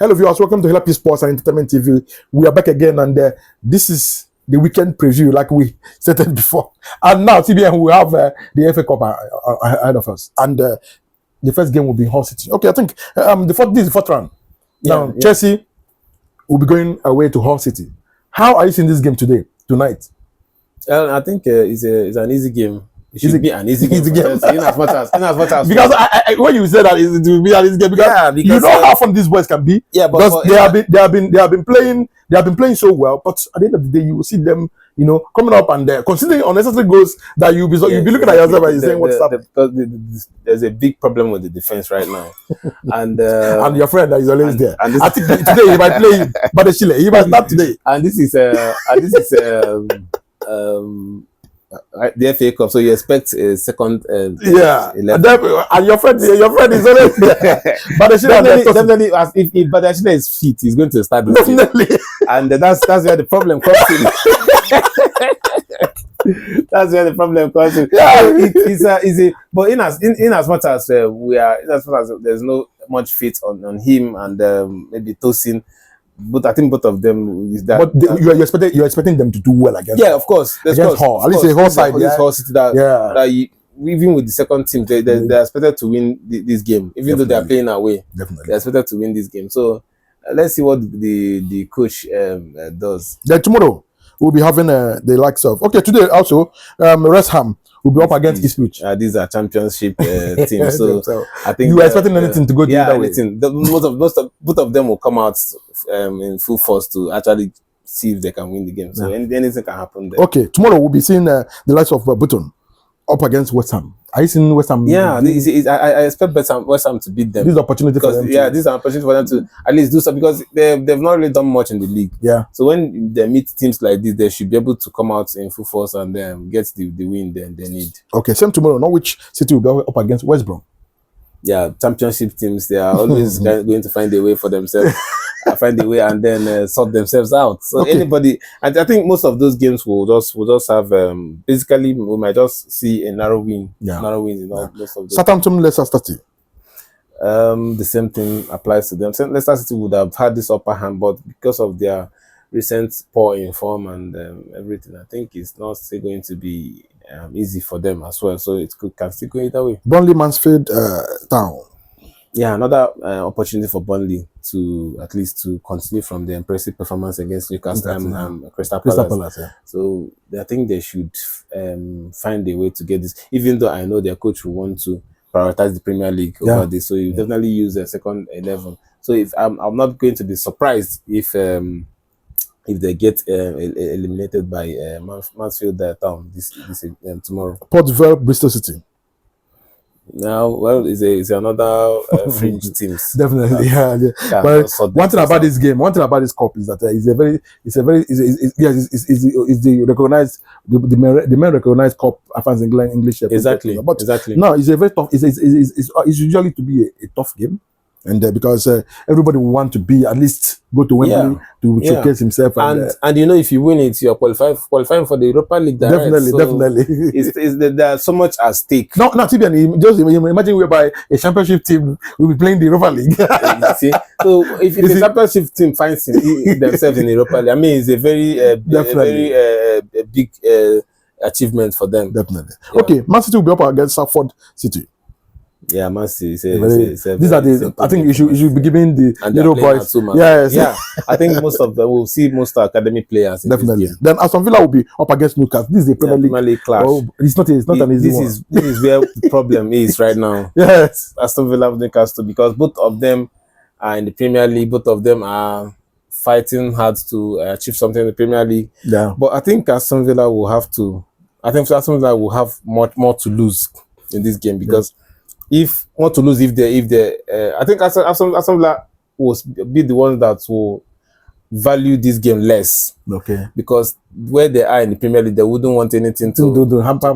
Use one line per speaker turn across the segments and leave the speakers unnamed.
Hello viewers, welcome to Hila-P Sports and Entertainment TV. We are back again, and this is the weekend preview, like we stated before. And now, TBN, we have the FA Cup ahead of us, and the first game will be Hull City. Okay, I think this is the fourth round. Now, Chelsea will be going away to Hull City. How are you seeing this game tonight?
I think it's an easy game. It should be an easy game. In as much as
because I when you say that it will be an easy game, because you know how fun these boys can be.
Yeah, but
because they have been playing so well. But at the end of the day, you will see them, coming up and considering unnecessary goals that you'll be looking at yourself and saying what's happening.
There's a big problem with the defense right now, and
your friend that is always there. And I think today he might play Badeshile. He might start today.
And this is the FA Cup, so you expect a second.
And your friend is always there.
Definitely, if Badeshile is fit, he's going to start this
definitely.
And that's where the problem comes in. That's where the problem comes in. Yeah, but in as much as there's no much fit on him and maybe Tosin. But I think both of them is that.
But you're expecting them to do well against.
Yeah, of course.
Against Hull, at least a Hull side.
Hull City even with the second team, they're expected to win this game, even though they are playing away.
Definitely,
they're expected to win this game. So let's see what the coach does.
Then tomorrow we'll be having the likes of. Okay, today also West Ham will be up against Ipswich.
These are championship teams, so I think
you were expecting anything to go the other way.
Both of them will come out in full force to actually see if they can win the game. So anything can happen there.
Okay, tomorrow we'll be seeing the likes of Button up against West Ham. Are you seeing West Ham?
Yeah, I expect West Ham to beat them.
This is an opportunity for them.
Yeah, this is an opportunity for them to at least do something, because they've not really done much in the league.
Yeah.
So when they meet teams like this, they should be able to come out in full force and get the win they need.
Okay, same tomorrow. Norwich City will be up against West Brom. Yeah,
championship teams, they are always going to find a way for themselves. Find a way and then sort themselves out. So anybody, and I think most of those games will just have basically we might just see a narrow win. Narrow wins in all most of those.
Southampton, Leicester City.
The same thing applies to them. Leicester City would have had this upper hand, but because of their recent poor in form and everything, I think it's not still going to be easy for them as well. So it can still go either way.
Burnley, Mansfield Town.
Yeah, another opportunity for Burnley to at least to continue from the impressive performance against Newcastle and Crystal Palace. So I think they should find a way to get this, even though I know their coach will want to prioritize the Premier League over this. So you definitely use the second 11. So if I'm not going to be surprised if they get eliminated by Mansfield Town this tomorrow.
Port Vale, Bristol City.
Now, well, it's another fringe teams.
Definitely, But one thing about this game, one thing about this cup is that it's the recognized the men recognized cup fans English.
Exactly.
But no, it's a very tough. It's usually to be a tough game. And because everybody will want to be at least go to Wembley to showcase himself,
and if you win it, you're qualifying for the Europa League. Definitely. There's so much at stake.
No, TBN, just imagine whereby a championship team will be playing the Europa League.
See? So if the championship team finds themselves in the Europa League, I mean, it's a very big achievement for them.
Definitely. Yeah. Okay, Man City will be up against Salford City.
Yeah, Man City.
These are the. I think you should be giving the little boys.
Yeah. I think most of them will see most academy players.
Definitely. Then Aston Villa will be up against Newcastle. This is a Premier League
clash.
It's not an easy one.
This is where the problem is right now.
Yes,
Aston Villa, Newcastle, because both of them are in the Premier League. Both of them are fighting hard to achieve something in the Premier League.
Yeah.
But I think Aston Villa will have to. I think Aston Villa will have much more to lose in this game, because. If want to lose, I think Aston Villa will be the ones that will value this game less.
Okay.
Because where they are in the Premier League, they wouldn't want anything to
hamper.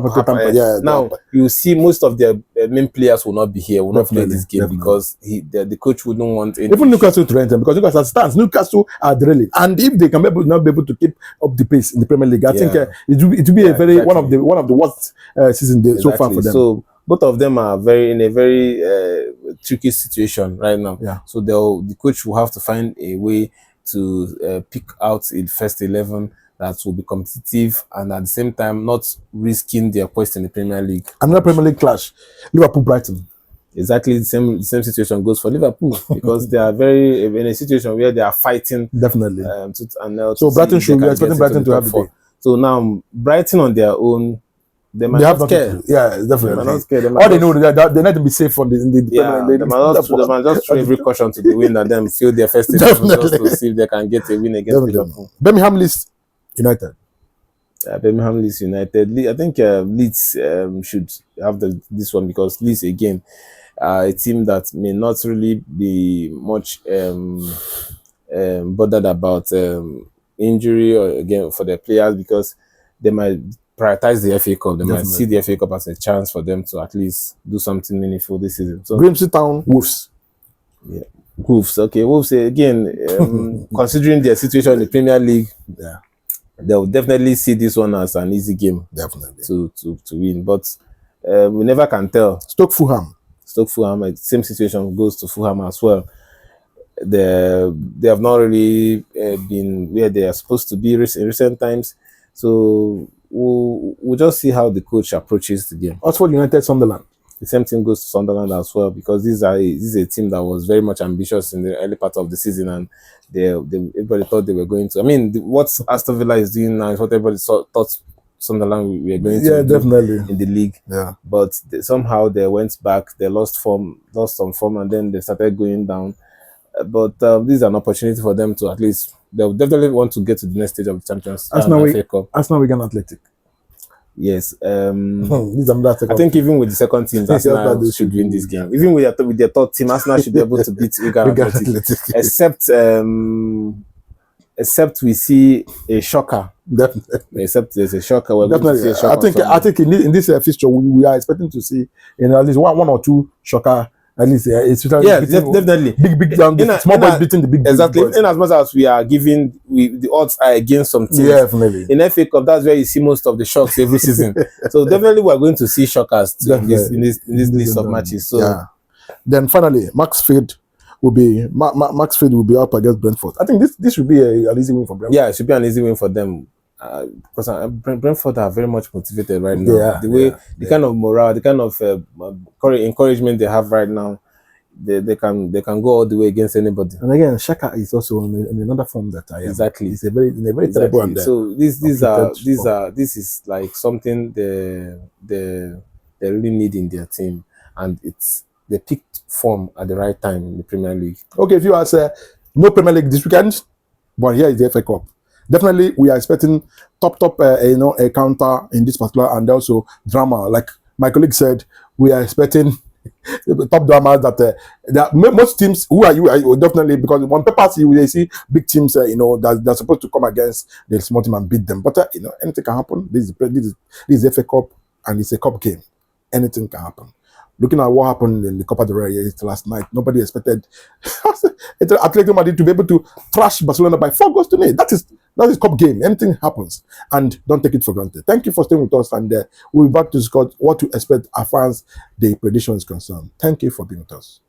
Yeah.
Now you see, most of their main players will not be here, will not play this game because the coach wouldn't want anything.
Even Newcastle to rent them, because Newcastle stands. Newcastle are drilling, and if they can not be able to keep up the pace in the Premier League, I think it will be a very one of the worst seasons so far for them.
So both of them are in a very tricky situation right now.
Yeah.
So the coach will have to find a way to pick out a first 11 that will be competitive and at the same time not risking their post in the Premier League.
Another Premier League clash, Liverpool-Brighton.
Exactly the same situation goes for Liverpool because they are very in a situation where they are fighting.
Definitely.
So
Brighton should be expecting Brighton to have the day.
So now Brighton on their own, they might not care.
Yeah, definitely.
They might not care.
All they know is they need to be safe in the
yeah,
Premier League.
They might just throw every caution to the wind and then fill their first 11 just to see if they can get a win against Liverpool.
Birmingham Leeds United.
Birmingham Leeds United. I think Leeds should have this one because Leeds again a team that may not really be much bothered about injury or again for their players because they might prioritize the FA Cup. They might see the FA Cup as a chance for them to at least do something meaningful this season. So
Grimsby Town Wolves.
Yeah. Wolves. Okay, Wolves again. Considering their situation in the Premier League,
yeah,
they'll definitely see this one as an easy game.
Definitely
to win, but we never can tell.
Stoke Fulham,
same situation goes to Fulham as well. They have not really been where they are supposed to be in recent times. So we'll just see how the coach approaches the game.
Oxford United Sunderland.
The same thing goes to Sunderland as well because this is a team that was very much ambitious in the early part of the season and everybody thought they were going to. I mean, what Aston Villa is doing now is what everybody thought Sunderland we were going to do
definitely
in the league.
Yeah,
but somehow they went back. They lost some form, and then they started going down. But this is an opportunity for them to at least. They'll definitely want to get to the next stage of the Champions League.
Arsenal Wigan Athletic.
Yes. I think even with the second team, Arsenal should win this game. Even with their third team, Arsenal should be able to beat Wigan Athletic. Except we see a shocker.
Definitely.
Except there's a shocker. We're
definitely.
Going to see a shocker
I think in this fixture we are expecting to see at least one or two shocker. At least
definitely
big small boys beating the big
exactly.
Boys.
In as much as we are giving the odds are against some teams.
Yeah, definitely.
In FA Cup, that's where you see most of the shocks every season. So definitely we are going to see shockers in this list of matches. So
yeah. Then finally, Maxfield will be up against Brentford. I think this should be an easy win for Brentford.
Yeah, it should be an easy win for them. Because Brentford are very much motivated right now.
Yeah,
the kind of morale, the kind of encouragement they have right now, they can go all the way against anybody.
And again, Xhaka is also in another form that I am.
Exactly.
It's a very terrible one.
So this is like something they really need in their team, and they picked form at the right time in the Premier League.
Okay, if you ask no Premier League this weekend, but here is the FA Cup. Definitely, we are expecting top a counter in this particular, and also drama. Like my colleague said, we are expecting top drama that most teams who are definitely, because on paper they see big teams that they're supposed to come against the small team and beat them. But anything can happen. This is FA Cup and it's a cup game. Anything can happen. Looking at what happened in the Copa del Rey last night, nobody expected Atletico Madrid to be able to thrash Barcelona by 4 goals to nil. That is cup game. Anything happens, and don't take it for granted. Thank you for staying with us, and we'll be back to discuss what to expect as far as the prediction is concerned. Thank you for being with us.